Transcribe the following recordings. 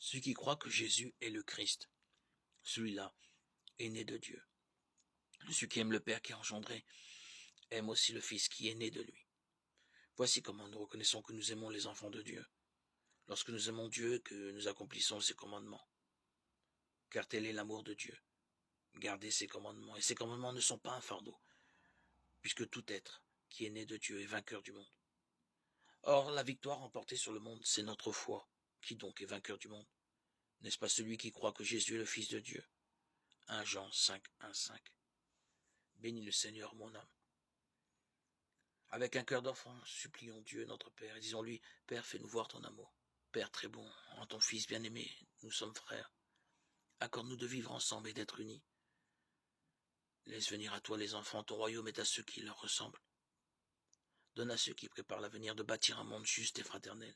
Celui qui croit que Jésus est le Christ, celui-là est né de Dieu. Celui qui aime le Père qui a engendré aime aussi le Fils qui est né de lui. Voici comment nous reconnaissons que nous aimons les enfants de Dieu, lorsque nous aimons Dieu et que nous accomplissons ses commandements. Car tel est l'amour de Dieu. Gardez ses commandements, et ses commandements ne sont pas un fardeau, puisque tout être qui est né de Dieu est vainqueur du monde. Or, la victoire remportée sur le monde, c'est notre foi. Qui donc est vainqueur du monde? N'est-ce pas celui qui croit que Jésus est le Fils de Dieu? 1 Jean 5, 1, 5. Bénis le Seigneur, mon âme. Avec un cœur d'enfant, supplions Dieu notre Père, et disons-lui, Père, fais-nous voir ton amour. Père très bon, en ton Fils bien-aimé, nous sommes frères. Accorde-nous de vivre ensemble et d'être unis. Laisse venir à toi les enfants, ton royaume est à ceux qui leur ressemblent. Donne à ceux qui préparent l'avenir de bâtir un monde juste et fraternel.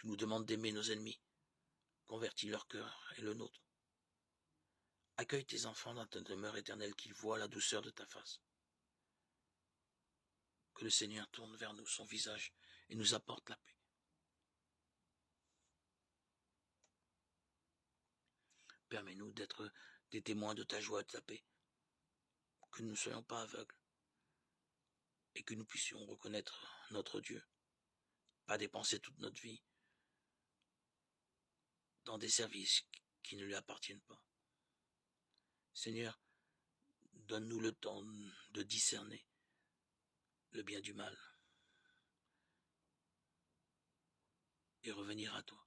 Tu nous demandes d'aimer nos ennemis. Convertis leur cœur et le nôtre. Accueille tes enfants dans ta demeure éternelle, qu'ils voient la douceur de ta face. Que le Seigneur tourne vers nous son visage et nous apporte la paix. Permets-nous d'être des témoins de ta joie et de ta paix. Que nous ne soyons pas aveugles et que nous puissions reconnaître notre Dieu. Pas dépenser toute notre vie dans des services qui ne lui appartiennent pas. Seigneur, donne-nous le temps de discerner le bien du mal et revenir à toi.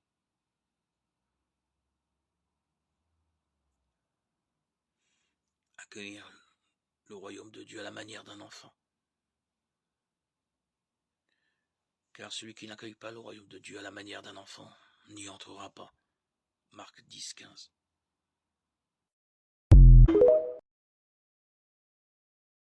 Accueillir le royaume de Dieu à la manière d'un enfant. Car celui qui n'accueille pas le royaume de Dieu à la manière d'un enfant n'y entrera pas. Marc 10, 15.